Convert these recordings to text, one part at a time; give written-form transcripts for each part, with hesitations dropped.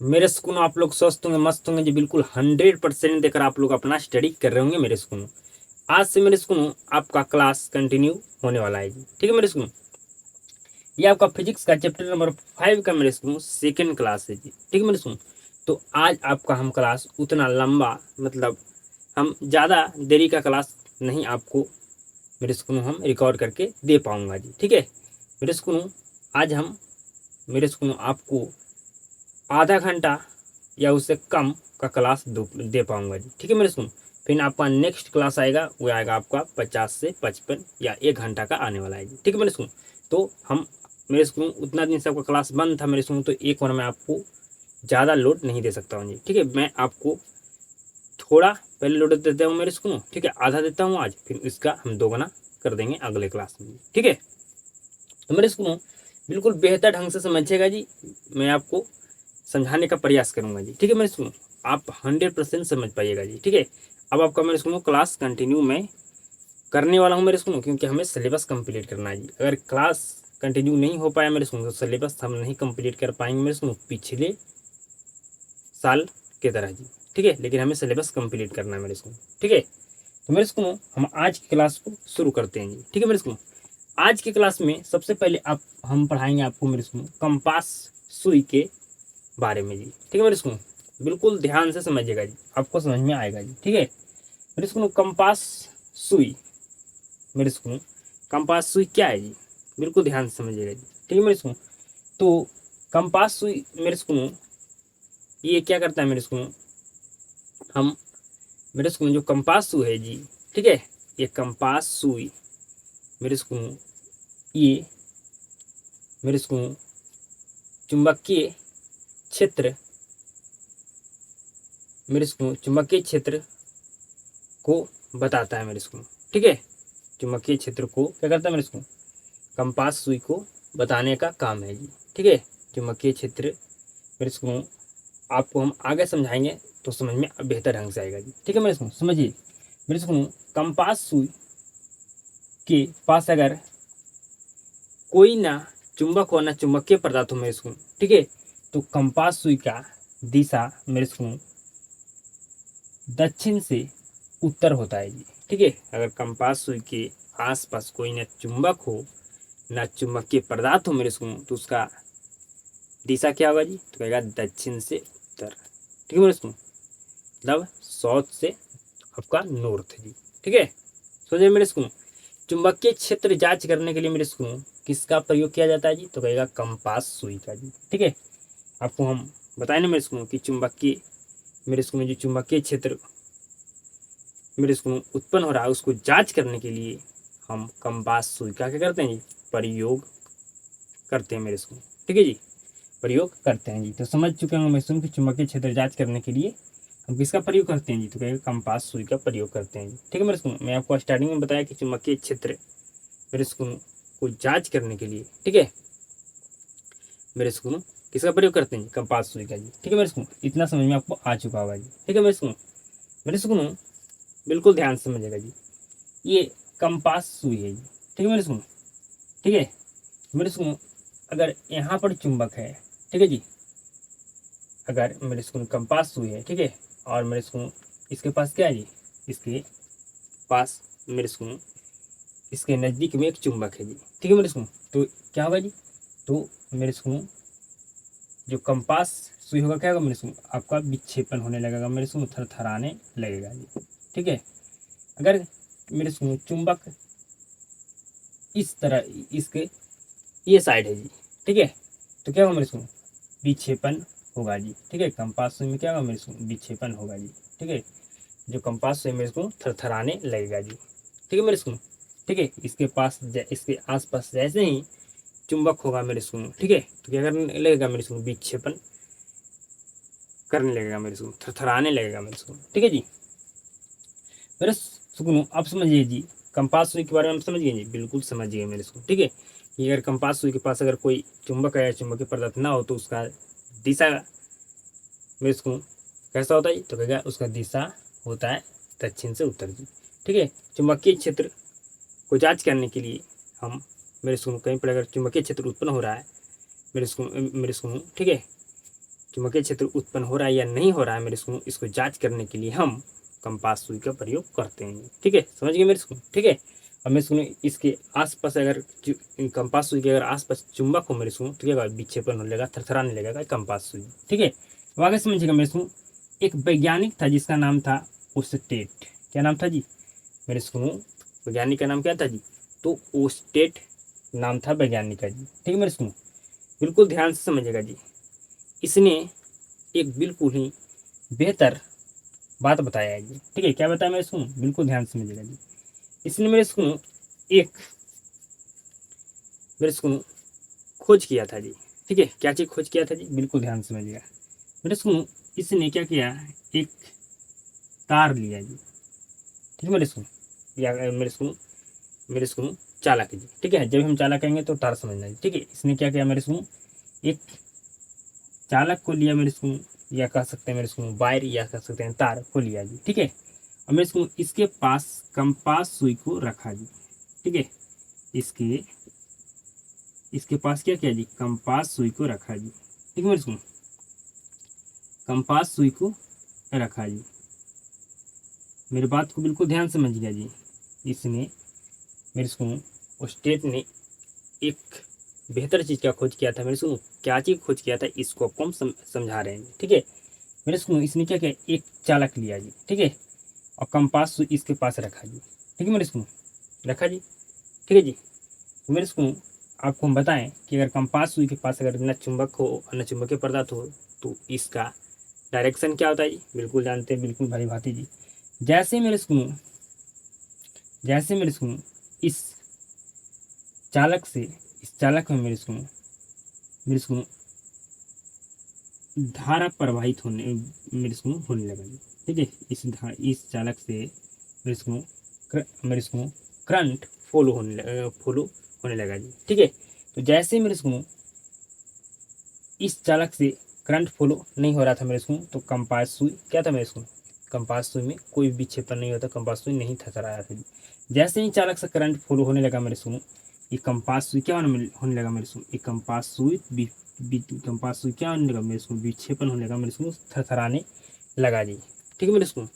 मेरे स्कूल आप लोग स्वस्थ होंगे, मस्त होंगे जी, बिल्कुल 100% देकर आप लोग अपना स्टडी कर रहे होंगे मेरे स्कूल। आज से मेरे स्कूल आपका क्लास कंटिन्यू होने वाला है जी। ठीक है मेरे स्कूल, ये आपका फिजिक्स का चैप्टर नंबर 5 का मेरे स्कूल सेकेंड क्लास है जी। ठीक है मेरे स्कूल, तो आज आपका हम क्लास उतना लंबा, मतलब हम ज़्यादा देरी का क्लास नहीं आपको मेरे स्कूल हम रिकॉर्ड करके दे पाऊंगा जी। ठीक है मेरे स्कूल, आज हम मेरे स्कूल आपको आधा घंटा या उससे कम का क्लास दे पाऊंगा जी। ठीक है मेरे स्कूल, फिर आपका नेक्स्ट क्लास आएगा, वो आएगा आपका 50 से 55 या 1 घंटा का आने वाला है जी। ठीक है मेरे स्कूल, तो हम मेरे स्कूल उतना दिन से आपका क्लास बंद था मेरे स्कूल, तो एक बार मैं आपको ज़्यादा लोड नहीं दे सकता हूँ जी। ठीक है, मैं आपको थोड़ा पहले लोड देता हूँ मेरे स्कूल। ठीक है, आधा देता हूँ आज, फिर इसका हम दोगुना कर देंगे अगले क्लास में। ठीक है, तो मेरे स्कूल बिल्कुल बेहतर ढंग से समझिएगा जी, मैं आपको समझाने का प्रयास करूंगा जी। ठीक है मेरे स्कूल, आप 100% समझ पाइएगा जी। ठीक है, अब आपका मेरे स्कूल क्लास कंटिन्यू मैं करने वाला हूँ मेरे स्कूल, क्योंकि हमें सिलेबस कंप्लीट करना है जी। अगर क्लास कंटिन्यू नहीं हो पाया मेरे स्कूल तो सिलेबस हम नहीं कंप्लीट कर पाएंगे मेरे स्कूल, पिछले साल के तरह जी। ठीक है, लेकिन हमें सिलेबस कंप्लीट करना है मेरे स्कूल। ठीक है, तो मेरे स्कूल हम आज की क्लास को शुरू करते हैं जी। ठीक है मेरे स्कूल, आज की क्लास में सबसे पहले आप हम पढ़ाएंगे आपको मेरे स्कूल कंपास सुई के बारे में जी। ठीक है मेरे स्कूल, बिल्कुल ध्यान से समझिएगा जी, आपको समझ में आएगा जी। ठीक है मेरे स्कूल, कंपास सुई मेरे स्कूल, कंपास सुई क्या है जी, बिल्कुल ध्यान से समझिएगा जी। ठीक है मेरे स्कूल, तो कंपास सुई मेरे स्कूल ये क्या करता है मेरे स्कूल, हम मेरे स्कूल जो कंपास सुई है जी। ठीक है, ये कंपास सुई मेरे स्कूल ये मेरे स्कूल चुंबकीय क्षेत्र मेरे स्कूल चुंबकीय क्षेत्र को बताता है मेरे स्कूल। ठीक है, चुंबकीय क्षेत्र को क्या करता है मेरे स्कूल, कंपास सुई को बताने का काम है जी। ठीक है, चुंबकीय क्षेत्र मेरे स्कूल आपको हम आगे समझाएंगे तो समझ में बेहतर ढंग से आएगा जी। ठीक है मेरे स्कूल, समझिए मेरे स्कूल, कंपास सुई के पास अगर कोई ना चुंबक हो ना चुंबकीय पदार्थ हो मेरे स्कूल। ठीक है, तो कंपास सुई का दिशा मेरे स्कूल दक्षिण से उत्तर होता है जी। ठीक है, अगर कंपास सुई के आसपास कोई ना चुंबक हो ना चुंबकीय पदार्थ हो मेरे स्कूल, तो उसका दिशा क्या होगा जी, तो कहेगा दक्षिण से उत्तर। ठीक है मेरे स्कूल, मतलब साउथ से आपका नॉर्थ जी। ठीक है, समझिए मेरे स्कूल, चुंबकीय क्षेत्र जांच करने के लिए मेरे स्कूल किसका प्रयोग किया जाता है जी, तो कहेगा कंपास सुई का जी। ठीक है, आपको हम बताएं ना मेरे स्कूल कि चुंबकीय मेरे स्कूल में जो चुंबकीय क्षेत्र मेरे स्कूल उत्पन्न हो रहा है उसको जांच करने के लिए हम कंपास सुई का क्या करते हैं जी, प्रयोग करते हैं मेरे स्कूल। ठीक है जी, प्रयोग करते हैं जी। तो समझ चुके होंगे मेरे स्कूल की चुंबकीय क्षेत्र जांच करने के लिए हम किसका प्रयोग करते हैं जी, तो कहेगा कंपास सुई का प्रयोग करते हैं जी। ठीक है मेरे स्कूल, मैं आपको स्टार्टिंग में बताया कि चुंबकीय क्षेत्र मेरे स्कूल को जांच करने के लिए, ठीक है, मेरे स्कूल किसका प्रयोग करते हैं, कंपास सुई का जी। ठीक है मेरे स्कूल, इतना समझ में आपको आ चुका होगा जी। ठीक है मेरे स्कूल बिल्कुल ध्यान से समझिएगा जी, ये कंपास सुई है जी। ठीक है मेरे स्कूल, ठीक है मेरे स्कूल, अगर यहाँ पर चुंबक है, ठीक है जी, अगर मेरे स्कूल कंपास सुई है, ठीक है, और मेरे स्कूल इसके पास क्या है जी, इसके पास मेरे स्कूल इसके नज़दीक में एक चुंबक है जी। ठीक है मेरे स्कूल, तो क्या होगा जी, तो मेरे स्कूल जो कंपास सुई होगा क्या होगा मेरे स्कूल, आपका विक्षेपण होने लगेगा मेरे स्कूल, थरथराने लगेगा जी। ठीक है, अगर मेरे स्कूल चुंबक इस तरह इसके ये साइड है जी, ठीक है, तो क्या होगा मेरे स्कूल, विक्षेपण होगा जी। ठीक है, कंपास सुई में क्या होगा मेरे स्कूल, विक्षेपण होगा जी। ठीक है, जो कंपास सुई मेरे स्कूल थरथराने लगेगा जी। ठीक है मेरे स्कूल, ठीक है, इसके पास इसके आसपास जैसे ही चुंबक होगा मेरे स्कूल, ठीक है, तो क्या करने लगेगा मेरे स्कूल, विक्षेपण करने लगेगा मेरे स्कूल, थरथराने लगेगा मेरे स्कूल। ठीक है जी, मेरे सुकून आप समझिए जी, कंपास सुई के बारे में आप समझिए जी, बिल्कुल समझिए मेरे स्कूल। ठीक है, कि अगर कंपास सुई के पास अगर कोई चुंबक है या चुंबकीय पदार्थ ना हो तो उसका दिशा मेरे स्कूल कैसा होता है, तो कहेगा उसका दिशा होता है दक्षिण से उत्तर जी। ठीक है, चुंबकीय क्षेत्र को जांच करने के लिए हम मेरे स्कूल कहीं पर अगर चुंबकीय क्षेत्र उत्पन्न हो रहा है मेरे स्कूल ठीक है, चुंबकीय क्षेत्र उत्पन्न हो रहा है या नहीं हो रहा है मेरे स्कूल, इसको जांच करने के लिए हम कंपास सुई का प्रयोग करते हैं। ठीक है, समझ गए मेरे स्कूल। ठीक है, अब मेरे स्कूल इसके आसपास अगर कंपास सुई के अगर आसपास चुंबक हो मेरे स्कूल तो क्या विक्षेपण होने लगेगा, थरथराने लगेगा कंपास सुई। ठीक है, अब आगे समझिएगा मेरे स्कूल। एक वैज्ञानिक था जिसका नाम था ओस्टेट। क्या नाम था जी मेरे स्कूल? वैज्ञानिक का नाम क्या था जी? तो ओस्टेट नाम था वैज्ञानिक का जी। ठीक है मेरे स्कूल, बिल्कुल ध्यान से समझिएगा जी। इसने एक बिल्कुल ही बेहतर बात बताया है जी। ठीक है, क्या बताया मेरे सुनो, बिल्कुल ध्यान से समझिएगा जी। इसने मेरे सुनो एक मेरे सुनो खोज किया था जी। ठीक है, क्या चीज खोज किया था जी? बिल्कुल ध्यान से समझिएगा मेरे सुनो। इसने क्या किया, एक तार लिया जी। ठीक है मेरे सुनो, या मेरे सुनो चालक जी। ठीक है, जब हम चालक कहेंगे तो तार समझना जी। ठीक है, इसने क्या किया मेरे सुनो, एक चालक को लिया मेरे सुनो, या कह सकते हैं मेरे सुनो वायर, या कह सकते हैं तार को लिया जी। ठीक है, अब मैं इसके पास कंपास सुई को रखा जी। ठीक है, इसके इसके पास क्या किया जी, कंपास सुई को रखा जी। ठीक है मेरे सुनो, कंपास सुई को रखा जी। मेरी बात को बिल्कुल ध्यान से समझिएगा जी। इसने मेरे सुनो स्टेट ने एक बेहतर चीज का खोज किया था मेरे सुनो। क्या चीज खोज किया था, इसको आपको हम समझा रहे हैं। ठीक है मेरे सुनो, इसने क्या किया, एक चालक लिया जी। ठीक है, और कंपास सुई इसके पास रखा जी। ठीक है मेरे सुनो, रखा जी। ठीक है जी, तो मेरे सुनो आपको हम बताएं कि अगर कंपास सुई के पास अगर न चुंबक हो और न चुंबकीय पदार्थ हो तो इसका डायरेक्शन क्या होता है जी? बिल्कुल जानते हैं, बिल्कुल भाई भाती जी। जैसे मेरे सुनो इस चालक से, इस चालक में मेरे सुनो धारा प्रवाहित होने मेरे सुनो होने लगा जी। ठीक है, इस चालक से मेरे सुनो करंट फॉलो होने लगा जी। ठीक है, तो जैसे मेरे सुनो इस चालक से करंट फ्लो नहीं हो रहा था मेरे सुनो, तो कंपास सुई क्या था मेरे सुनो, कंपास सुई में कोई विक्षेपण नहीं होता, कंपास सुई नहीं थरथराया था। जैसे ही चालक से करंट फ्लो होने लगा मेरे सुनो, ये कंपास सुई क्या होने लगा मेरे सुनो, ये कंपास सुई क्या होने लगा मेरे सुनो, विक्षेपण होने लगा मेरे सुनो, थरथराने लगा जी। ठीक है मेरे सुनो,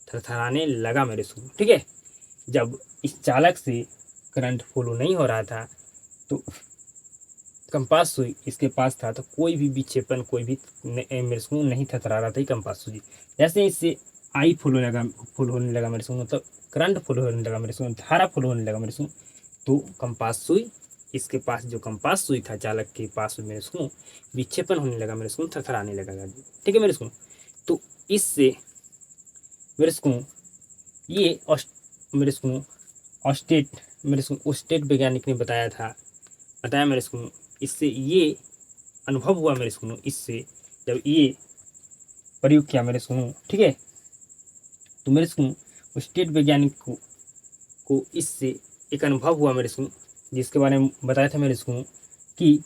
थरथराने लगा मेरे सुनो। ठीक है, जब इस चालक से करंट फ्लो नहीं हो रहा था तो कंपास सुई इसके पास था, तो कोई भी विक्षेपण कोई भी मेरे को नहीं थरथरा रहा था कंपास सुई। जैसे इससे आई फुल होने लगा मेरे को, मतलब करंट फुल होने लगा मेरे को, धारा फुल होने लगा मेरे को, तो कंपास सुई इसके पास जो कंपास सुई था चालक के पास मेरे को विक्षेपण होने लगा मेरे को, थरथराने लगा। ठीक है मेरे को, तो इससे मेरे को ये मेरे को ऑस्टेट ऑस्टेट वैज्ञानिक ने बताया मेरे को। इससे ये अनुभव हुआ मेरे सुनो, इससे जब ये प्रयोग किया मेरे सुनो, ठीक है, तो मेरे सुनो स्टेट वैज्ञानिक को इससे एक अनुभव हुआ मेरे सुनो, जिसके बारे में बताया था मेरे सुनो कि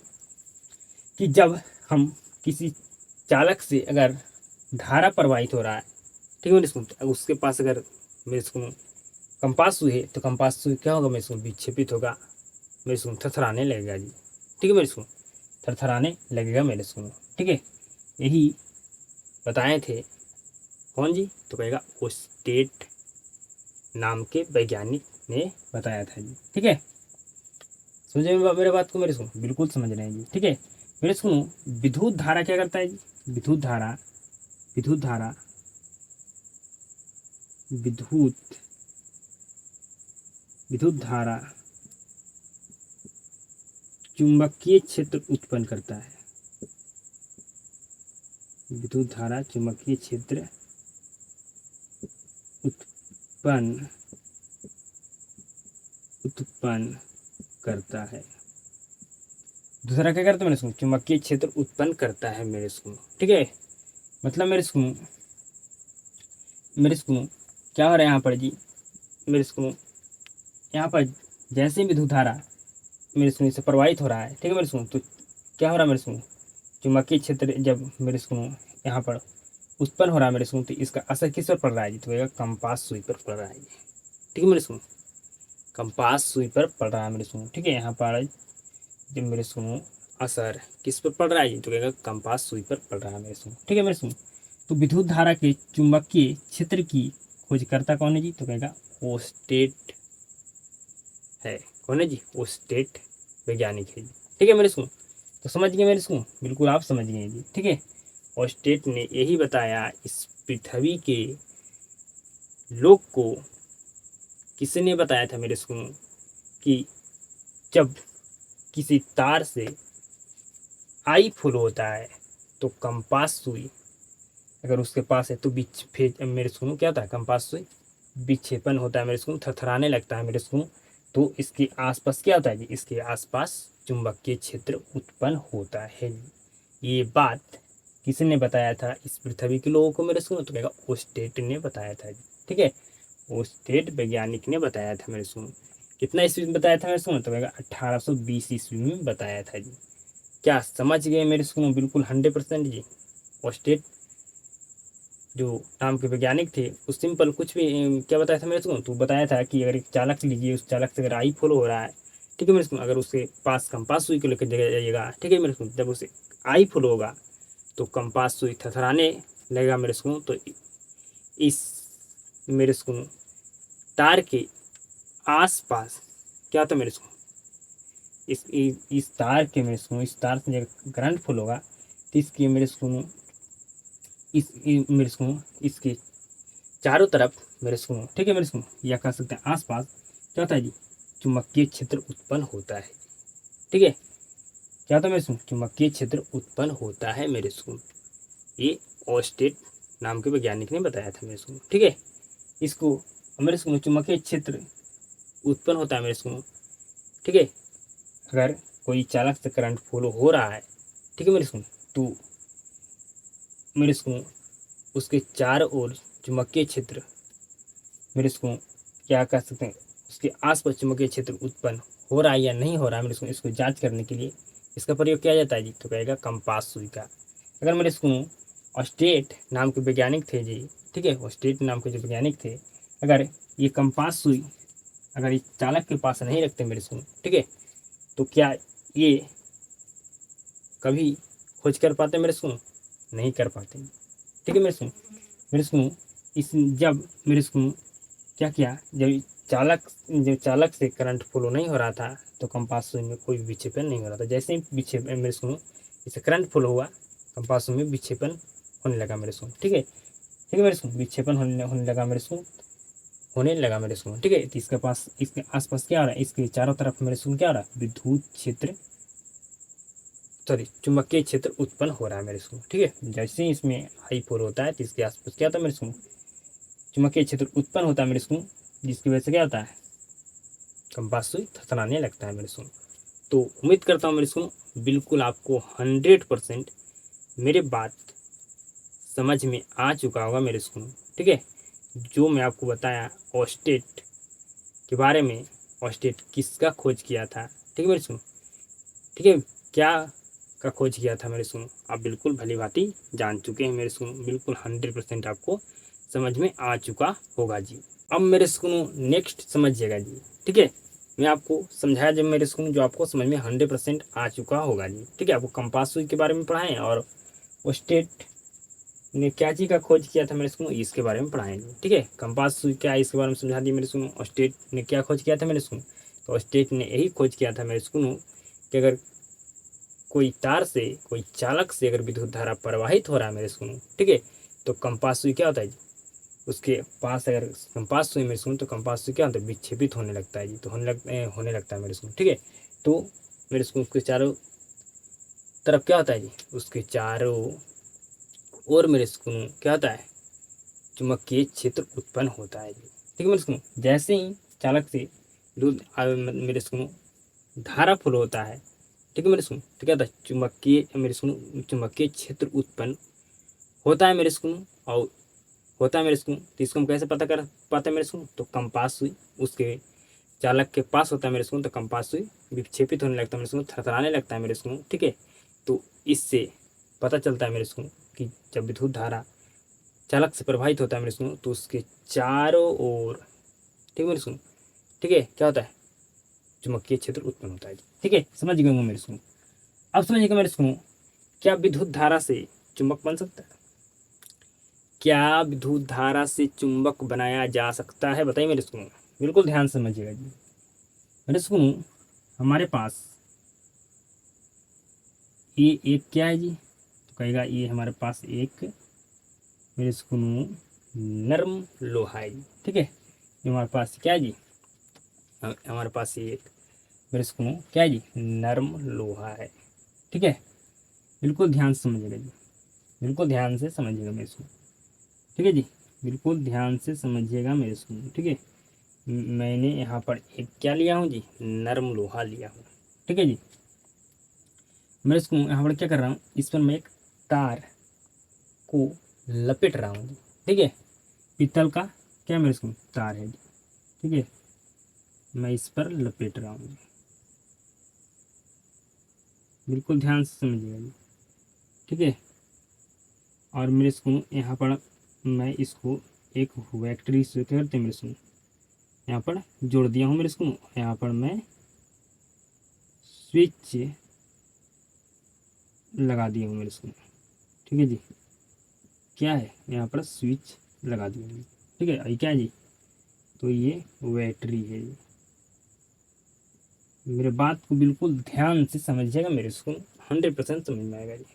जब हम किसी चालक से अगर धारा प्रवाहित हो रहा है, ठीक है मेरे सुनो, उसके पास अगर मेरे सुनो कंपास सुई है तो कंपास सुई क्या होगा मेरे सुनो, विक्षेपित होगा मेरे सुनो, थरथराने लगेगा जी। ठीक है मेरे सुनो, थरथराने लगेगा मेरे सुनो। ठीक है, यही बताए थे कौन जी, तो कहेगा ओस्टेट नाम के वैज्ञानिक ने बताया था जी। ठीक है, समझे मेरे बात को मेरे सुनो, बिल्कुल समझ रहे हैं जी। ठीक है, मेरे सुनो विद्युत धारा क्या करता है जी, विद्युत धारा विद्युत धारा विद्युत विद्युत धारा चुंबकीय क्षेत्र उत्पन्न करता है। विद्युत धारा चुंबकीय क्षेत्र उत्पन्न उत्पन्न करता है। दूसरा क्या करता है मेरे सुनो, चुंबकीय क्षेत्र उत्पन्न करता है मेरे सुनो। ठीक है, मतलब मेरे सुनो क्या हो रहा है यहाँ पर जी, मेरे सुनो यहाँ पर जैसे ही विद्युत धारा मेरे सुनो से प्रवाहित हो रहा है, ठीक है मेरे सुनो, तो क्या हो रहा है मेरे सुनो, चुंबकीय क्षेत्र जब मेरे सुनो यहाँ पर उत्पन्न हो रहा है मेरे सुनो, तो इसका असर किस पर पड़ रहा है जी, तो कंपास सुई पर पड़ रहा है। ठीक है मेरे सुनो, कंपास सुई पर पड़ रहा है मेरे सुनो। ठीक है, यहाँ पर जब मेरे सुनो असर किस पर पड़ रहा है जी, तो कहेगा कंपास सुई पर पड़ रहा है मेरे सुनो, ठीक है मेरे सुनो। तो विद्युत धारा के चुंबकीय क्षेत्र की खोजकर्ता कौन है जी, तो कहेगा ओस्टेट है। कौन है जी, ओस्टेट वैज्ञानिक है जी, ठीक है मेरे सुनो। तो समझ गए मेरे सुनो, बिल्कुल आप समझ गए जी, ठीक है। ओस्टेट ने यही बताया इस पृथ्वी के लोक को, किसने बताया था मेरे सुनो, कि जब किसी तार से आई फुल होता है तो कंपास सुई अगर उसके पास है तो मेरे सुनो क्या होता है, कंपास सुई विक्षेपण होता है मेरे सुनो, थरथराने लगता है मेरे सुनो। तो इसके आसपास क्या होता है जी, इसके आसपास चुंबकीय क्षेत्र उत्पन्न होता है। ये बात किसने बताया था इस पृथ्वी के लोगों को मेरे सुनो, तो कहेगा ओस्टेट ने बताया था जी, ठीक है। ओस्टेट वैज्ञानिक ने बताया था मेरे सुनो। कितना ईस्वी में बताया था मेरे सुनो, तो कहेगा 1820 ईस्वी में बताया था जी। क्या समझ गए मेरे सुनो, बिल्कुल 100% जी। ओस्टेट जो नाम के वैज्ञानिक थे उस सिंपल कुछ भी क्या बताया था मेरे को, तो बताया था कि अगर एक चालक लीजिए, उस चालक से अगर आई फॉलो हो रहा है, ठीक है मेरे को, अगर उसके पास कंपास सुई को लेकर जाइएगा, ठीक है मेरे को, जब उसे आई फॉलो होगा तो कंपास सुई थरथराने लगेगा मेरे को। तो इस मेरे को तार के आसपास क्या होता है मेरे को, इस तार के मेरे को, इस तार से जब करंट फुल होगा तो इसकी मेरे को मेरे को इसके चारों तरफ मेरे सुनो, ठीक है मेरे सुनो, या कह सकते हैं आसपास क्या होता है जी, चुंबकीय क्षेत्र उत्पन्न होता है, ठीक है। क्या होता है मेरे सुनो, चुंबकीय क्षेत्र उत्पन्न होता है मेरे सुनो। ये ओस्टेट नाम के वैज्ञानिक ने बताया था मेरे सुनो, ठीक है। इसको मेरे सुनो चुंबकीय क्षेत्र उत्पन्न होता है मेरे सुनो, ठीक है। अगर कोई चालक से करंट फ्लो हो रहा है, ठीक है मेरे सुनो, तो मेरे सुनो उसके चारों ओर चुंबकीय क्षेत्र मेरे इसको क्या कह सकते हैं, उसके आसपास चुंबकीय क्षेत्र उत्पन्न हो रहा है या नहीं हो रहा है मेरे इसको जांच करने के लिए इसका प्रयोग किया जाता है जी, तो कहेगा कंपास सुई का। अगर मेरे इसको ऑस्टेट नाम के वैज्ञानिक थे जी, ठीक है, ऑस्टेट नाम के जो वैज्ञानिक थे, अगर ये कंपास सुई अगर इस चालक के पास नहीं रखते मेरे इसको, ठीक है, तो क्या ये कभी खोज कर पाते मेरे इसको, नहीं कर पाते, ठीक है मेरे इसको इस जब मेरे इसको क्या किया, जब चालक से करंट फ्लो नहीं हो रहा था तो कंपास सुई में कोई विक्षेपण नहीं हो रहा था। जैसे ही विक्षेपण मेरे सुनो इसे करंट फ्लो हुआ, कंपास सुई में विक्षेपण होने लगा मेरे सुनो, ठीक है मेरे सुनो, विक्षेपण होने लगा मेरे सुनो, होने लगा मेरे सुनो, ठीक है। तो इसके पास इसके आसपास क्या हो रहा है, इसके चारों तरफ मेरे सुनो क्या हो रहा है, विद्युत क्षेत्र सॉरी चुंबकीय क्षेत्र उत्पन्न हो रहा है मेरे सुनो, ठीक है। जैसे ही इसमें हाई फोर होता है तो इसके आसपास क्या होता है मेरे सुनो, चुंबकीय क्षेत्र उत्पन्न होता है मेरे सुनो, जिसकी वजह से क्या होता है, कंपास सुई थरथराने लगता है मेरे सुनो। तो उम्मीद करता हूँ मेरे सुनो बिल्कुल आपको 100% मेरे बात समझ में आ चुका होगा मेरे सुनो, ठीक है। जो मैं आपको बताया ऑस्टेट के बारे में, ऑस्टेट किसका खोज किया था, ठीक है मेरे सुनो, ठीक है, क्या का खोज किया था मेरे सुनो, आप बिल्कुल भली भांति जान चुके हैं मेरे सुनो, बिल्कुल 100% आपको समझ में आ चुका होगा जी। अब मेरे सुनो नेक्स्ट समझिएगा जी, ठीक है। मैं आपको समझाया जब मेरे सुनो जो आपको समझ में 100% आ चुका होगा जी, ठीक है। आपको कंपास सुई के बारे में पढ़ाएं और स्टेट ने क्या चीज़ का खोज किया था मेरे सुनो इसके बारे में पढ़ाएंगे, ठीक है। कंपास सुई क्या है इसके बारे में समझा दिए मेरे सुनो। स्टेट ने क्या खोज किया था मेरे सुनो, तो स्टेट ने यही खोज किया था मेरे सुनो कि अगर कोई तार से कोई चालक से अगर विद्युत धारा प्रवाहित हो रहा है मेरे सुनो, ठीक है, तो कंपास सुई क्या होता है जी, उसके पास अगर कंपास सुई मेरे सुन तो कंपास सुई क्या होता है, विक्षेपित होने लगता है जी, तो होने लगता है मेरे सुन, ठीक है। तो मेरे सुन उसके चारों तरफ क्या होता है जी, उसके चारों ओर मेरे सुन क्या होता है, चुंबकीय क्षेत्र उत्पन्न होता है जी, ठीक है मेरे सुन। जैसे ही चालक से दूध मेरे सुन धारा फ्लो होता है, ठीक है मेरे सुन, तो क्या होता है, चुंबकीय मेरे सुन चुंबकीय क्षेत्र उत्पन्न होता है मेरे सुन, और होता है मेरे सुन। तो इसको हम कैसे पता कर पाते हैं मेरे सुन, तो कंपास सुई उसके चालक के पास होता है मेरे सुन, तो कंपास सुई विक्षेपित होने लगता है मेरे सुन, थरथराने लगता है मेरे सुन, ठीक है। तो इससे पता चलता है मेरे सुन कि जब विद्युत धारा चालक से प्रभावित होता है मेरे सुन तो उसके चारों ओर, ठीक है मेरे सुन, ठीक है, क्या होता है, चुंबकीय क्षेत्र उत्पन्न होता है, ठीक है, समझ गए होंगे मेरे सुन। अब समझिएगा मेरे सुनो, क्या विद्युत धारा से चुंबक बन सकता है? क्या विद्युत धारा से चुंबक बनाया जा सकता है? बताइए मेरे सुनो, बिल्कुल ध्यान से समझिएगा जी मेरे सुनो। हमारे पास ये एक क्या है जी, तो कहेगा ये हमारे पास एक मेरे सुनो नर्म लोहा है जी, ठीक है। ये हमारे पास क्या है जी, हमारे पास ये एक मेरे सुनो क्या है जी, नर्म लोहा है, ठीक है। बिल्कुल ध्यान से समझिएगा जी, बिल्कुल ध्यान से समझिएगा मेरे सुनो, ठीक है जी। बिल्कुल ध्यान से समझिएगा मेरे सुनो, ठीक है। मैंने यहाँ पर एक क्या लिया हूँ जी, नरम लोहा लिया हूँ, ठीक है जी। मैं इसको यहाँ पर क्या कर रहा हूँ, इस पर मैं एक तार को लपेट रहा हूँ जी, ठीक है। पीतल का क्या मेरे इसको तार है जी, ठीक है। मैं इस पर लपेट रहा हूँ जी, बिल्कुल ध्यान से समझिएगा जी, ठीक है। और मेरे इसको यहाँ पर मैं इसको एक बैटरी से क्या करते हैं मेरे इसको यहाँ पर जोड़ दिया हूँ मेरे इसको। यहाँ पर मैं स्विच लगा दिया हूँ मेरे इसको, ठीक है जी। क्या है यहाँ पर स्विच लगा दिया हूँ, ठीक है। ये क्या है जी, तो ये बैटरी है जी। मेरे बात को बिल्कुल ध्यान से समझिएगा मेरे इसको, 100% समझ में आएगा जी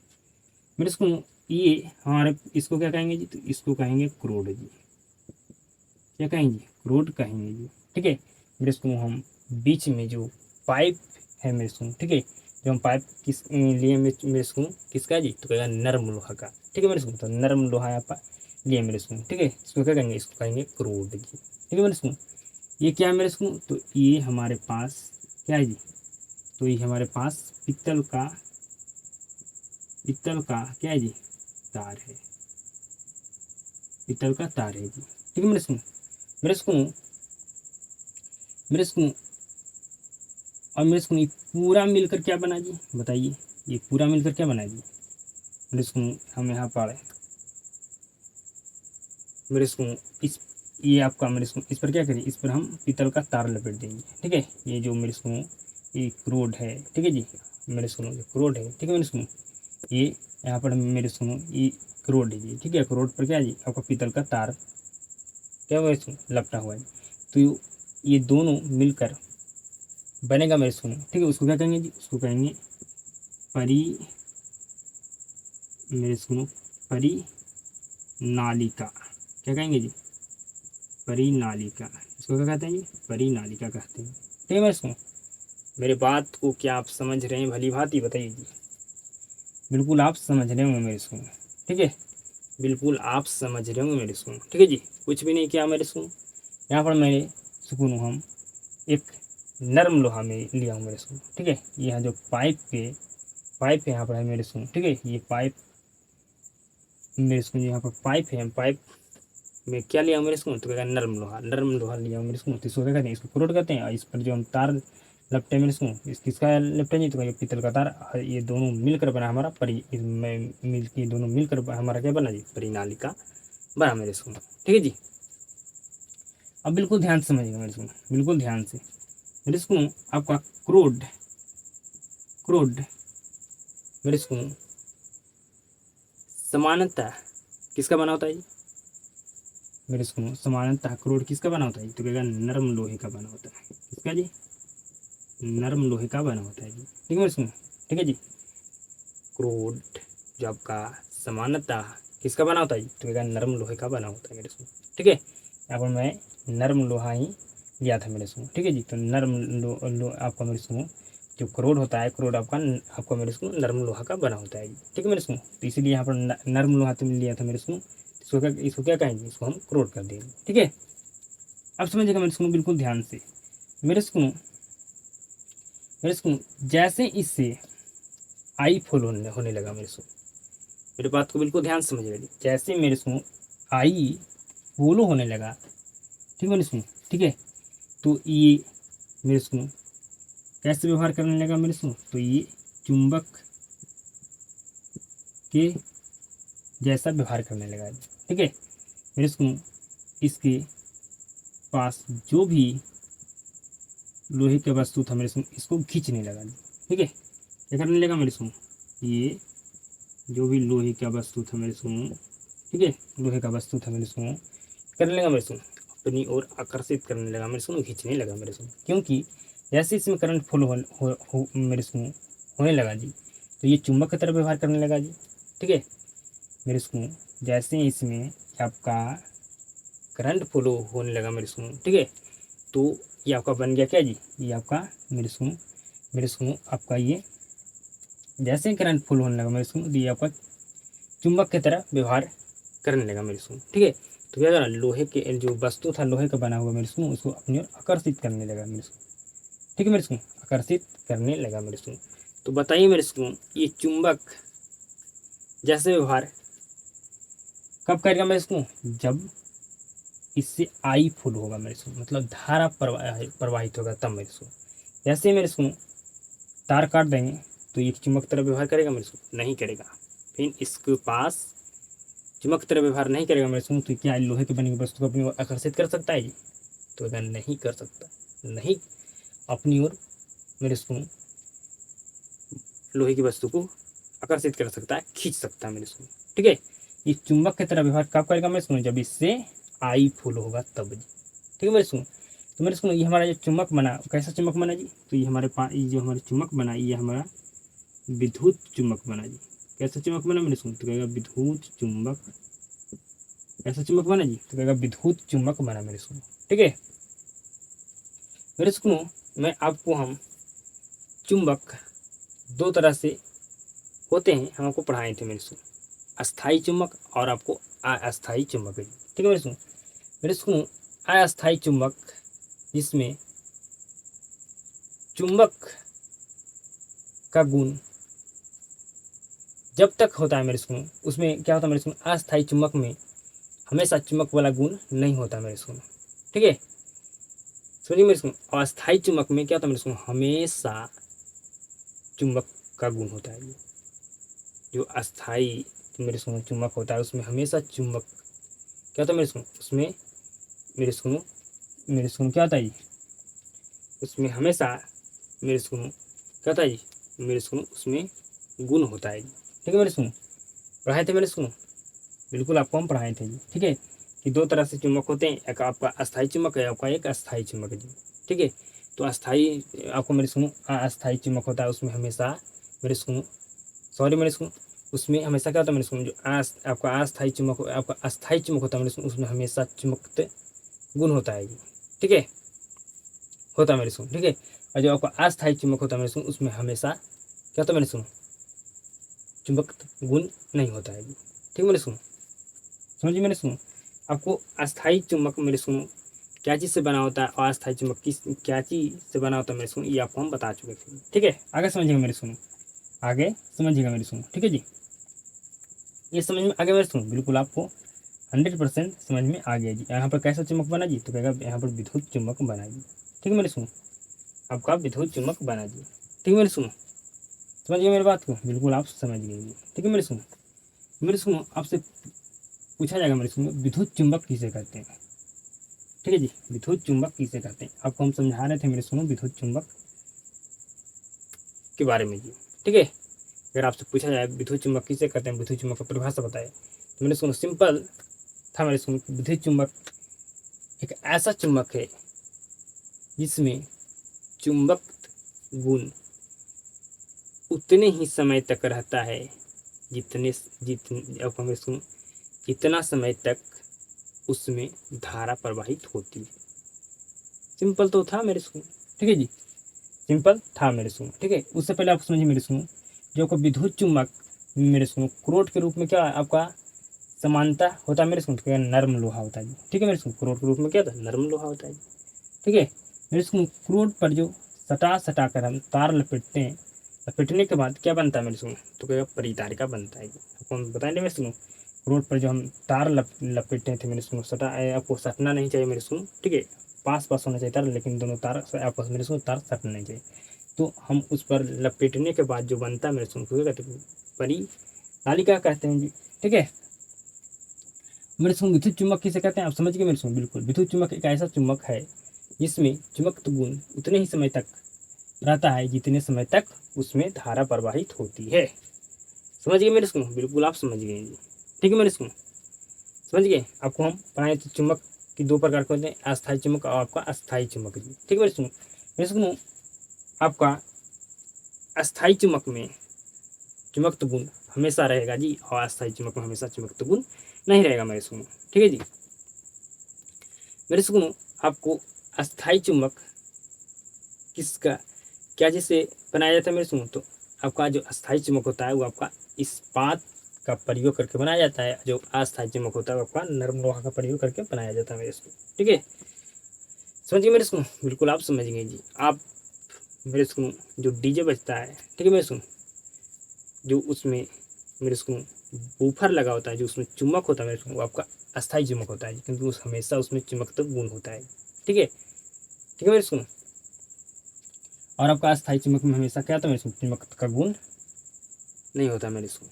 मेरे इसको। ये हमारे इसको क्या कहेंगे जी, तो इसको कहेंगे क्रोड जी। क्या कहेंगे, क्रोड कहेंगे जी, ठीक है। मेरे इसको हम बीच में जो पाइप है मेरे इसको, ठीक है। जो हम पाइप किस लिए मेरे इसको किसका जी, तो कहेगा नर्म लोहा का, ठीक है मेरे इसको। तो नर्म लोहा यहाँ पर लिए मेरे इसको, ठीक है। इसको क्या कहेंगे, इसको कहेंगे क्रोड जी, ठीक है मेरे इसको। ये क्या है मेरे इसको, तो ये हमारे पास क्या है जी, तो ये हमारे पास पीतल का क्या है जी, तार है, पीतल का तार है जी, ठीक है मेरे सुनो। मेरे सुनो, मेरे सुनो, और मेरे सुनो, ये पूरा मिलकर क्या बना जी, बताइए। ये पूरा मिलकर क्या बना जी, मेरे सुनो। हम यहाँ पर मेरे सुनो इस, ये आपका मेरे सुनो इस पर क्या करें, इस पर हम पीतल का तार लपेट देंगे, ठीक है। ये जो मेरे सुनो ये क्रोड है, ठीक है जी। मेरे सुनो ये क्रोड है, ठीक है मेरे सुनो। ये यहाँ पर मेरे सुनो ये क्रोड है जी, ठीक है। क्रोड पर क्या है जी, आपका पीतल का तार क्या हुआ, इसमें लपटा हुआ है। तो ये दोनों मिलकर बनेगा मेरे सुनो, ठीक है। उसको क्या कहेंगे जी, उसको कहेंगे परी मेरे सुनो परी नालिका। क्या कहेंगे जी, परी नालिका। इसको क्या कहते हैं जी, परी नालिका कहते हैं, ठीक है मेरे सुनो। मेरे बात को क्या आप समझ रहे हैं भली भांति, बताइए जी। बिल्कुल आप समझ रहे होंगे मेरे सुनो, ठीक है। बिल्कुल आप समझ रहे होंगे मेरे सुनो, ठीक है जी। कुछ भी नहीं किया मेरे सुनो। यहाँ पर मैंने सुकून हम एक नर्म लोहा में लिया हूँ मेरे सुनो, ठीक है। यहाँ जो पाइप यहाँ पर है मेरे सुनो, ठीक है। ये पाइप मेरे सुनो, यहाँ पर पाइप है, पाइप में क्या लिया हूँ मेरे सुनो, तो क्या नर्म लोहा लिया हूँ मेरे सुनो। तो इसको क्या कहते हैं, इसको क्रोड कहते हैं। और इस पर जो हम तार लपटे मेरे सुनो, इस किसका लपटे नहीं, तो क्या पीतल का तार। ये दोनों मिलकर बना हमारा परी, इसमें ये दोनों मिलकर हमारा क्या बना जी, परिनालिका बना मेरे सुनो, ठीक है जी। अब बिल्कुल ध्यान से समझिएगा मेरे सुनो, बिल्कुल ध्यान से मेरे सुनो। आपका क्रोड क्रोड मेरे सुनो समानतः किसका बना होता है जी, मेरे सुनो समानतः क्रोड किसका बना होता है, तो कहेगा नरम लोहे का बना होता है। किसका जी, नरम लोहे का बना होता है जी, ठीक है मेरे सुनो, ठीक है जी। क्रोड जो आपका समानतः किसका बना होता है जी, तो कहेगा नरम लोहे का बना होता है मेरे सुनो, ठीक है। यहाँ पर मैं नरम लोहा ही लिया था मेरे सुनो, ठीक है जी। तो नरम आपका मेरे सुनो जो क्रोड होता है, क्रोड आपका मेरे सुनो नरम लोहा का बना होता है जी, ठीक है मेरे सुनो। तो इसीलिए यहाँ पर नरम लोहा तुमने लिया था मेरे सुनो। इसको क्या कहेंगे, इसको हम क्रोड कर देंगे, ठीक है। अब समझिएगा मेरे सुनो, बिल्कुल ध्यान से मेरे सुनो, मेरे सुनो। जैसे इससे आई फुल होने लगा मेरे सुनो, मेरे बात को बिल्कुल ध्यान से समझिएगा। जैसे मेरे सुनो आई फॉलो होने लगा, ठीक है मेरे सुनो, ठीक है। तो ये मेरे सुनो कैसे व्यवहार करने लगा मेरे सुनो, तो ये चुंबक के जैसा व्यवहार करने लगा, ठीक है मेरे सुनो। इसके पास जो भी लोहे का वस्तु था मेरे सुनो, इसको खींचने लगा, ठीक है। क्या करने लगा मेरे सुनो, ये जो भी लोहे का वस्तु था मेरे सुनो, ठीक है, लोहे का वस्तु था मेरे सुनो, करने लगा मेरे सुनो, अपनी ओर आकर्षित करने लगा मेरे सुनो, खींचने लगा मेरे सुनो। क्योंकि जैसे इसमें करंट फ्लो हो मेरे सुनो होने लगा जी, तो ये चुंबक की तरह व्यवहार करने लगा जी, ठीक है मेरे सुनो। जैसे इसमें आपका करंट फ्लो होने लगा मेरे सुनो, ठीक है, तो ये आपका बन गया क्या जी, ये आपका मेरे सुनो आपका ये जैसे ही करंट फ्लो होने लगा मेरे सुनो, तो ये आपका चुंबक की तरह व्यवहार करने लगा मेरे सुनो, ठीक है। तो क्या करा, लोहे के जो वस्तु था लोहे का बना हुआ मेरे सुनो, उसको अपनी ओर आकर्षित करने लगा मेरे सुनो, ठीक है मेरे सुनो, आकर्षित करने लगा मेरे सुनो। तो बताइए मेरे सुनो, ये चुंबक जैसे व्यवहार कब करेगा मेरे सुनो, जब इससे आई फुल होगा मेरे सुनो, मतलब धारा प्रवाहित होगा तब मेरे सुनो। जैसे ही मेरे सुनो तार काट देंगे तो ये चुंबक तरह व्यवहार करेगा मेरे सुनो, नहीं करेगा। फिर इसके पास चुंबक तरह व्यवहार नहीं करेगा मेरे सुनो, तो क्या लोहे के बनी हुई वस्तु को अपनी ओर आकर्षित कर सकता है जी, तो अगर नहीं कर सकता, नहीं अपनी ओर मेरे सुनो लोहे की वस्तु को आकर्षित कर सकता है, खींच सकता है मेरे सुनो, ठीक है। ये चुंबक की तरह व्यवहार कब करेगा मेरे सुनो, जब इससे आई फुल होगा तब जी, ठीक है मेरे सुनो। तो मेरे सुनो ये हमारा जो चुंबक बना, कैसा चुंबक बना जी, तो ये हमारे पास ये जो हमारा चुंबक बना, ये हमारा विद्युत चुंबक बना जी। कैसा चुंबक बना मेरे सुनो, तो कहेगा विद्युत चुंबक। कैसा चुंबक बना जी, तो कहेगा विद्युत चुंबक बना मेरे सुनो, ठीक है मेरे सुनो। मैं आपको हम चुंबक दो तरह से होते हैं, हम आपको पढ़ाए थे मेरे सुनो, अस्थाई चुंबक और आपको अस्थाई चुंबक है, ठीक है मेरे सुनो। मेरे सुनो अस्थाई चुंबक, जिसमें चुंबक का गुण जब तक होता है मेरे सुनो, उसमें क्या होता है मेरे सुनो, अस्थाई चुंबक में हमेशा चुंबक वाला गुण नहीं होता मेरे सुनो, ठीक है सुनिए मेरे सुनो। अस्थाई चुंबक में क्या होता है मेरे सुनो, हमेशा चुंबक का गुण होता है। ये जो अस्थाई मेरे सुनो चुंबक होता है, उसमें हमेशा चुंबक क्या होता है मेरे सुनो, उसमें मेरे सुनो क्या होता है जी, उसमें हमेशा मेरे सुनो क्या होता है जी, मेरे सुनो उसमें गुण होता है जी, ठीक है मेरे सुनो। पढ़ाए थे मेरे सुनो, बिल्कुल आपको हम पढ़ाए थे जी, ठीक है कि दो तरह से चुंबक होते हैं, एक आपका अस्थाई चुंबक है, आपका एक अस्थाई चुंबक है जी, ठीक है। तो अस्थाई आपको मेरे सुनो अस्थाई चुंबक होता है, उसमें हमेशा मेरे सुनो सॉरी मेरे सुनो, उसमें हमेशा क्या होता है मेरे सुनो, जो आपका अस्थाई चुंबक आपका अस्थाई चुंबक होता है मेरे सुनो, उसमें हमेशा चुंबक गुण होता है जी, ठीक है होता है मेरे सुनो, ठीक है। और जो आपका अस्थाई चुंबक होता है मेरे सुनो, उसमें हमेशा क्या होता है मेरे सुनो, चुंबक गुण नहीं होता है जी, ठीक है मेरे सुनो, समझिए मेरे सुनो। आपको अस्थाई चुंबक मेरे सुनो क्या चीज़ से बना होता है, और अस्थाई चुंबक किस क्या चीज़ से बना होता है मेरे सुनो, ये आपको हम बता चुके थे, ठीक है। आगे समझिएगा मेरे सुनो, आगे समझिएगा मेरे सुनो, ठीक है जी। ये समझ में आ गया मेरे सुनो, बिल्कुल आपको 100% समझ में आ गया जी। यहाँ पर कैसा चुंबक बना जी, तो कहेगा यहाँ पर विद्युत चुंबक बना जी, ठीक है मेरे सुनो, आपका विद्युत चुंबक बना जी, ठीक है मेरे सुनो। समझ गए मेरी बात को, बिल्कुल आप समझ गए जी, ठीक है मेरे सुनो आपसे पूछा जाएगा मेरे सुनो, विद्युत चुंबक किसे कहते हैं, ठीक है जी, विद्युत चुंबक किसे कहते हैं, आपको हम समझा रहे थे मेरे सुनो विद्युत चुंबक के बारे में जी, ठीक है। अगर आपसे पूछा जाए विद्युत चुंबक किसे कहते हैं, विद्युत चुंबक का परिभाषा बताए, तो मेरे सुनो सिंपल था मेरे सुनो, विद्युत चुंबक एक ऐसा चुंबक है जिसमें चुंबक गुण उतने ही समय तक रहता है जितने अब हमें सुनो जितना समय तक उसमें धारा प्रवाहित होती है। सिंपल तो था मेरे सुनो, ठीक है जी, सिंपल था मेरे सुनो, ठीक है। उससे पहले आप समझिए मेरे सुनो, जो आपका विद्युत चुंबक मेरे सुनो क्रोड के रूप में क्या आपका समानता होता है मेरे सुनो, क्या नर्म लोहा होता है जी, ठीक है मेरे सुनो, क्रोड के रूप में क्या होता है, नर्म लोहा होता है, ठीक है मेरे सुनो। क्रोड पर जो सटा सटा कर हम तार लपेटते हैं, लपेटने के बाद क्या बनता है मेरे सुनो, तो क्या परितारिका बनता है, आपको हम बताएंगे मेरे सुनो। रोड पर जो हम तार लपेटे थे मेरे सुनो, सटा आपको सटना नहीं चाहिए मेरे सुनो, ठीक है, पास पास होना चाहिए तार, लेकिन दोनों तार आपस मेरे सुनो तार सटना नहीं चाहिए। तो हम उस पर लपेटने के बाद जो बनता है मेरे सुनो, क्या कहते हैं, परितालिका कहते हैं जी, ठीक है मेरे सुनो। विद्युत चुंबक किसे कहते हैं आप समझ गए मेरे सुनो, बिल्कुल विद्युत चुंबक एक ऐसा चुंबक है जिसमें चुंबक गुण उतने ही समय तक रहता है जितने समय तक उसमें धारा प्रवाहित होती है। समझ गए मेरे स्कूल? बिल्कुल आप समझ गए जी। ठीक है मेरे स्कूल, समझ गए? आपको हम पढ़ाएं तो चुंबक की दो प्रकार के होते हैं, अस्थायी चुंबक और आपका अस्थायी चुंबक जी। ठीक है मेरे स्कूल? मेरे स्कूल आपका अस्थायी चुंबक में चुंबकत्व गुण हमेशा रहेगा जी, और अस्थायी चुंबक में हमेशा चुंबकत्व गुण नहीं रहेगा मेरे स्कूल। ठीक है जी। मेरे स्कूल आपको अस्थायी चुंबक किसका क्या जैसे बनाया जाता है मेरे स्कूल? तो आपका जो अस्थायी चुंबक होता है वो आपका इस्पात का प्रयोग करके बनाया जाता है, जो अस्थायी चुंबक होता है वो आपका नरम लोहा का प्रयोग करके बनाया जाता है मेरे स्कूल। ठीक है, समझ गए मेरे स्कूल? बिल्कुल आप समझ गए जी। आप मेरे स्कूल जो डीजे बजता है, ठीक है मेरे स्कूल, जो उसमें मेरे स्कूल बूफर लगा होता है, जो उसमें चुंबक होता है मेरे स्कूल, वो आपका अस्थायी चुंबक होता है, क्योंकि उस हमेशा उसमें चुंबकत्व गुण होता है। ठीक है, ठीक है मेरे स्कूल? और आपका अस्थायी चुंबक में हमेशा क्या होता है मेरे स्कूल? चुंबकत्व का गुण नहीं होता मेरे स्कूल।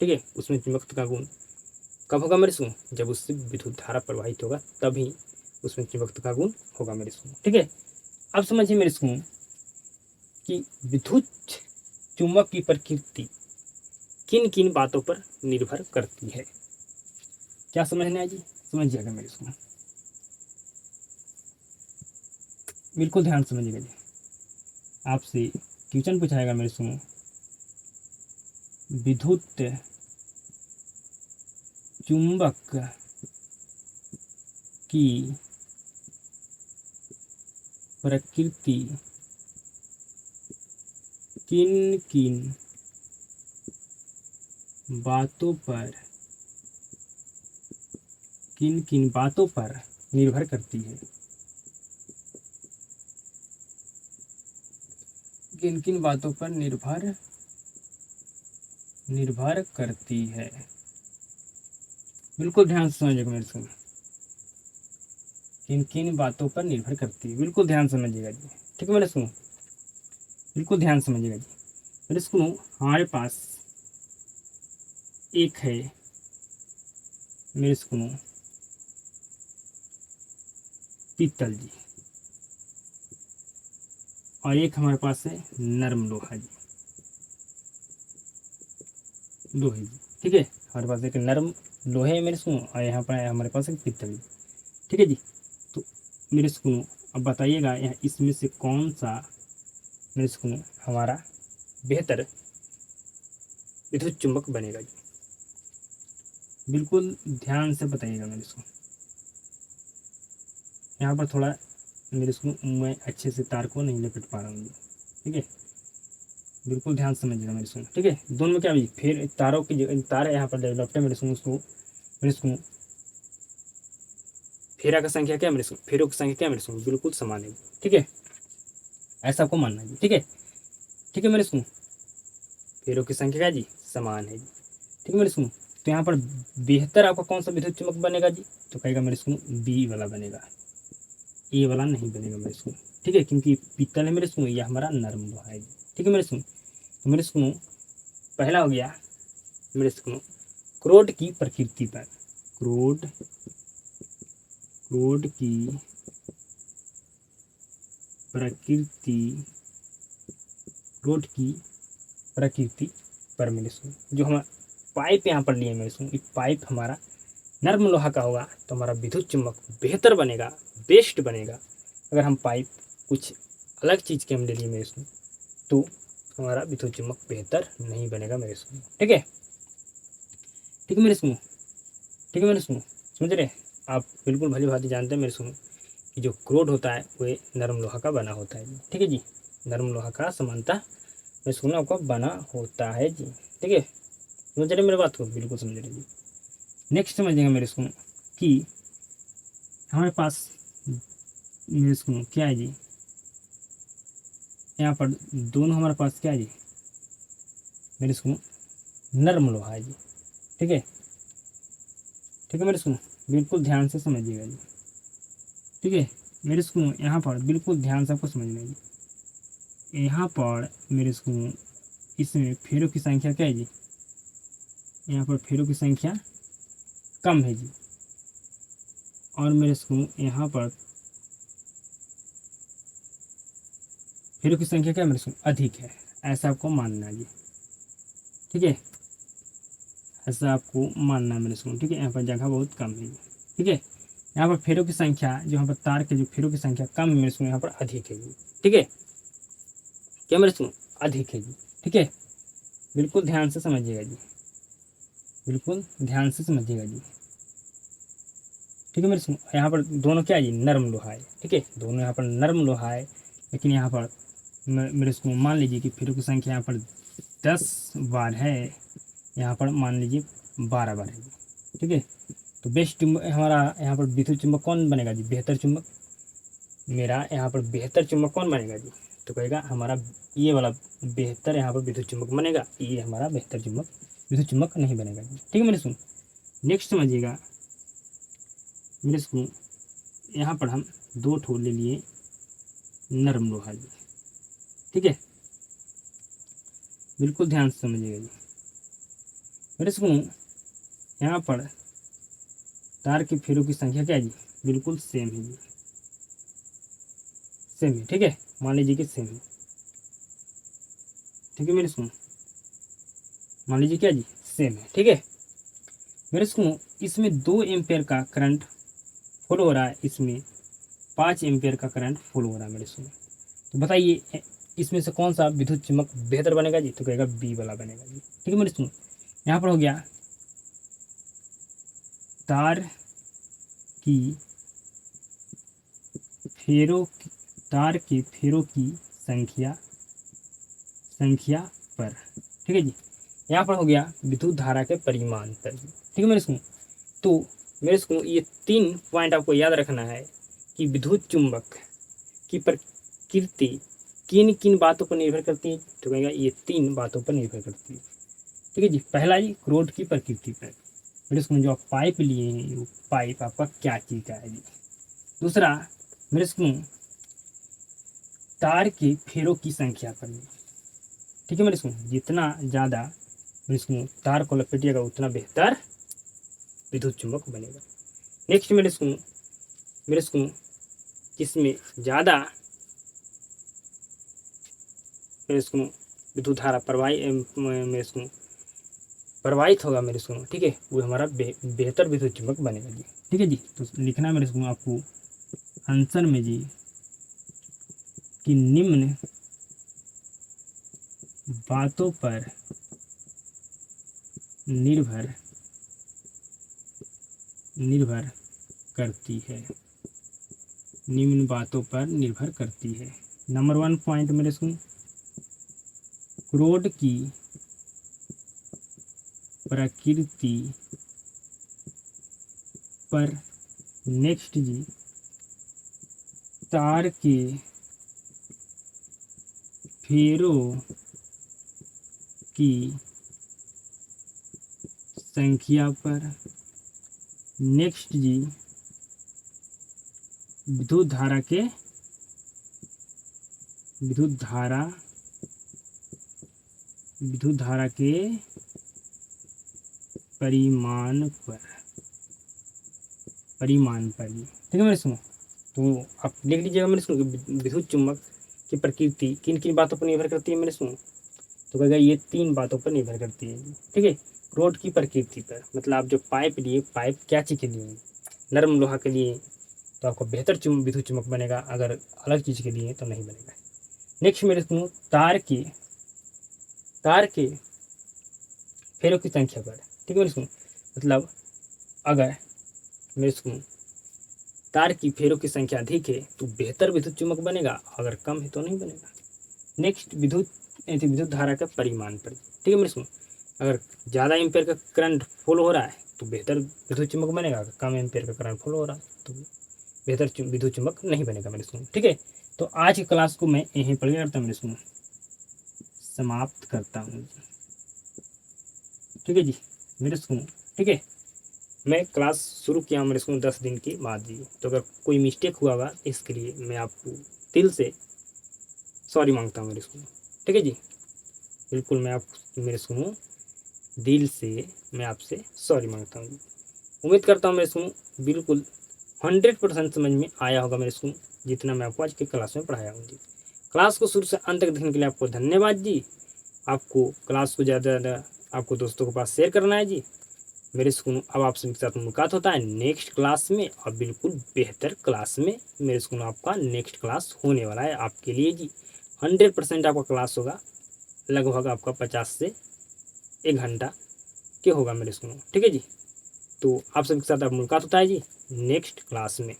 ठीक है, उसमें चुंबकत्व का गुण कब होगा मेरे स्कूल? जब उससे विद्युत धारा प्रवाहित होगा तभी उसमें चुंबकत्व का गुण होगा मेरे स्कूल। ठीक है, अब समझिए मेरे स्कूल कि विद्युत चुंबक की प्रकृति किन किन बातों पर निर्भर करती है। क्या समझना है जी? समझिएगा मेरे स्कूल, बिल्कुल ध्यान समझिएगा जी। आपसे क्वेश्चन पूछाएगा मेरे स्कूल, विद्युत चुंबक की प्रकृति किन किन बातों पर निर्भर करती है? किन किन बातों पर निर्भर करती है? बिल्कुल ध्यान से समझिएगा मेरे स्कूल, किन किन बातों पर निर्भर करती है, बिल्कुल ध्यान समझिएगा जी। ठीक है मेरे स्कूल, बिल्कुल ध्यान समझिएगा जी। मेरे स्कूल हमारे पास एक है मेरे स्कूल पीतल जी, और एक हमारे पास है नरम लोहा जी, लोहे जी। ठीक है, हमारे पास एक नरम लोहे है मेरे स्कूल, और यहाँ पर हमारे पास एक पीतल जी। ठीक है जी। तो मेरे स्कूल अब बताइएगा यहाँ इसमें से कौन सा मेरे स्कूल हमारा बेहतर विद्युत चुंबक बनेगा जी? बिल्कुल ध्यान से बताइएगा मेरे स्कूल। यहाँ पर थोड़ा मेरे स्कूल मैं अच्छे से तार को नहीं लपेट पा रहा हूँ। ठीक है, बिल्कुल ध्यान समझिएगा मेरे स्कूल। ठीक है, दोनों में क्या भी फिर तारों की जो तार है यहाँ पर डेवलप्ड है मेरे स्कूल, उसको मेरे स्कूल फेरा का संख्या क्या है मेरे स्कूल? फेरों की संख्या क्या है मेरे स्कूल? बिल्कुल समान है। ठीक है, ऐसा आपको मानना है जी। ठीक है, ठीक है मेरे स्कूल, फेरों की संख्या क्या है जी? समान है जी। ठीक है मेरे स्कूल, तो यहाँ पर बेहतर आपका कौन सा विद्युत चुंबक बनेगा जी? तो कहेगा मेरे स्कूल बी वाला बनेगा, ए वाला नहीं बनेगा मेरे स्कूल। ठीक है, क्योंकि पीतल है मेरे स्कूल, यह हमारा नरम लोहा है। ठीक है मेरे स्कूल, तो मेरे स्कूल पहला हो गया मेरे स्कूल क्रोड की प्रकृति पर, क्रोड क्रोड की प्रकृति, क्रोड की प्रकृति पर मेरे स्कूल जो हम पाइप यहाँ पर लिए मेरे स्कूल, एक पाइप हमारा नर्म लोहा का होगा तो हमारा विद्युत चुंबक बेहतर बनेगा, बेस्ट बनेगा। अगर हम पाइप कुछ अलग चीज़ के हम ले लिए मेरे स्कूल, तो हमारा विद्युत चुंबक बेहतर नहीं बनेगा मेरे स्कूल। ठीक है, ठीक है मेरे स्कूल, ठीक है मेरे स्कूल, समझ रहे? आप बिल्कुल भली भांति जानते हैं मेरे स्कूल कि जो क्रोड होता है वो नरम लोहा का बना होता है जी। ठीक है जी, नरम लोहा का समानता मेरे स्कूल में आपका बना होता है जी। ठीक है, समझ रहे मेरे बात को? बिल्कुल समझ रहे जी। नेक्स्ट समझिएगा मेरे स्कूल कि हमारे पास मेरे स्कूल क्या है जी, यहाँ पर दोनों हमारे पास क्या है जी मेरे स्कूल? नर्म लोहा है जी। ठीक है, ठीक है मेरे स्कूल, बिल्कुल ध्यान से समझिएगा जी। ठीक है मेरे स्कूल, यहाँ पर बिल्कुल ध्यान से आपको समझना है जी। यहाँ पर मेरे स्कूल इसमें फेरों की संख्या क्या है जी? यहाँ पर फेरों की संख्या कम है जी, और मेरे स्कूल यहाँ पर फेरों की संख्या क्या है मेरे स्कूल अधिक है, ऐसा आपको मानना है जी। ठीक है, ऐसा आपको मानना है मेरे स्कूल। ठीक है, यहाँ पर जगह बहुत कम है। ठीक है, यहाँ पर फेरों की संख्या जो यहाँ पर तार के जो फेरों की संख्या कम है मेरे स्कूल, यहाँ पर अधिक है जी। ठीक है, क्या मेरे स्कूल अधिक है जी। ठीक है, बिल्कुल ध्यान से समझिएगा जी, बिल्कुल ध्यान से समझिएगा जी। ठीक है मेरे सुनो, यहाँ पर दोनों क्या है जी नर्म लोहा है। ठीक है, दोनों यहाँ पर नर्म लोहा है, लेकिन यहाँ पर मेरे इसको मान लीजिए कि फेरों की संख्या यहाँ पर 10 बार है, यहाँ पर मान लीजिए 12 बार है। ठीक है, तो बेस्ट चुंबक हमारा यहाँ पर विद्युत चुंबक कौन बनेगा जी, बेहतर चुंबक। मेरा यहाँ पर बेहतर चुंबक कौन बनेगा जी, तो कहेगा हमारा ये वाला बेहतर यहाँ पर विद्युत चुंबक बनेगा, ये हमारा बेहतर चुंबक विद्युत चुंबक नहीं बनेगा जी। ठीक है मेरे सुन, नेक्स्ट समझिएगा मेरे सुन, यहाँ पर हम 2 ठोर ले लिए नरम लोहा जी। ठीक है, बिल्कुल ध्यान से समझिएगा जी मेरे सुन, यहाँ पर तार के फेरों की संख्या क्या है जी, बिल्कुल सेम है जी, सेम है। ठीक है, मान लीजिए कि सेम है। ठीक है मेरे सुन, मान लीजिए क्या जी सेम है। ठीक है मेरे सुनो, इसमें 2 एम्पेयर का करंट फ्लो हो रहा है, इसमें 5 एम्पेयर का करंट फ्लो हो रहा है मेरे सुनो। तो बताइए इसमें से कौन सा विद्युत चुम्बक बेहतर बनेगा जी, तो कहेगा बी वाला बनेगा जी। ठीक है मेरे सुनो, यहाँ पर हो गया तार की फेरों तार के फेरों की संख्या संख्या पर। ठीक है जी, यहाँ पर हो गया विद्युत धारा के परिमाण पर। ठीक है मेरे सुनो, तो मेरे सुनो ये 3 पॉइंट आपको याद रखना है कि विद्युत चुंबक की प्रकृति किन किन बातों पर निर्भर करती है, तो कहेगा ये 3 बातों पर निर्भर करती है। ठीक है जी, पहला जी क्रोड की प्रकृति पर, मेरे सुनो जो आप पाइप लिए हैं वो पाइप आपका क्या चीज का है जी। दूसरा मेरे सुनो तार के फेरों की संख्या पर। ठीक है मेरे सुनो, जितना ज्यादा मेरे सुनो तार को लपेटिएगा उतना बेहतर विद्युत चुंबक बनेगा। नेक्स्ट मेरे सुनो जिसमें ज्यादा मेरे सुनो विद्युत धारा प्रवाहित होगा मेरे सुनो। ठीक है, वो हमारा बेहतर विद्युत चुंबक बनेगा जी। ठीक है जी, तो लिखना मेरे सुनो आपको आंसर में जी कि निम्न बातों पर निर्भर निर्भर करती है, निम्न बातों पर निर्भर करती है। नंबर 1 पॉइंट मेरे सुन क्रोड की प्रकृति पर। नेक्स्ट जी तार के फेरों की संख्या पर। नेक्स्ट जी विद्युत धारा के विद्युत धारा के परिमाण पर जी। ठीक है मेरे सुनो, तो आप लिख लीजिएगा मेरे सुनो विद्युत चुंबक की प्रकृति किन किन बातों पर निर्भर करती है मेरे सुनो, तो कहेगा ये 3 बातों पर निर्भर करती है। ठीक है, रोड की प्रकृति पर, मतलब आप जो पाइप लिए पाइप क्या चीज के लिए, नरम लोहा के लिए तो आपको बेहतर विद्युत चुंबक बनेगा, अगर अलग चीज के लिए तो नहीं बनेगा। नेक्स्ट मेरे सुनो तार के फेरों की संख्या पर। ठीक है मेरे सुनो, मतलब अगर मेरे सुनो तार की फेरों की संख्या अधिक है तो बेहतर विद्युत चुंबक बनेगा, अगर कम है तो नहीं बनेगा। नेक्स्ट विद्युत धारा का परिमाण पर। ठीक है मेरे सुनो, अगर ज़्यादा एम्पेयर का करंट फ्लो हो रहा है तो बेहतर विद्युत चुंबक बनेगा, अगर कम एम्पेयर का करंट फ्लो हो रहा है तो बेहतर विद्युत चुंबक नहीं बनेगा मेरे सुनो। ठीक है, तो आज की क्लास को मैं यहीं पर करता हूँ मेरे सुनो, समाप्त करता हूँ। ठीक है जी मेरे सुनो, ठीक है मैं क्लास शुरू किया हूँ मेरे स्कूल 10 दिन के बाद जी, तो अगर कोई मिस्टेक हुआ होगा इसके लिए मैं आपको दिल से सॉरी मांगता हूँ मेरे स्कूल। ठीक है जी, बिल्कुल मैं आप मेरे सुनो दिल से मैं आपसे सॉरी मांगता हूँ। उम्मीद करता हूँ मेरे सुनो बिल्कुल 100% समझ में आया होगा मेरे स्कूल, जितना मैं आपको आज की क्लास में पढ़ाया हूँ जी। क्लास को शुरू से अंत तक देखने के लिए आपको धन्यवाद जी। आपको क्लास को ज़्यादा ज़्यादा आपको दोस्तों के पास शेयर करना है जी। मेरे स्कूल अब आप सभी के साथ मुलाकात होता है नेक्स्ट क्लास में, और बिल्कुल बेहतर क्लास में। मेरे स्कूल आपका नेक्स्ट क्लास होने वाला है आपके लिए जी। 100% आपका क्लास होगा, लगभग आपका 50 से 1 घंटा के होगा मेरे स्कूल में, ठीक है जी। तो आप सभी के साथ अब मुलाकात होता है जी नेक्स्ट क्लास में।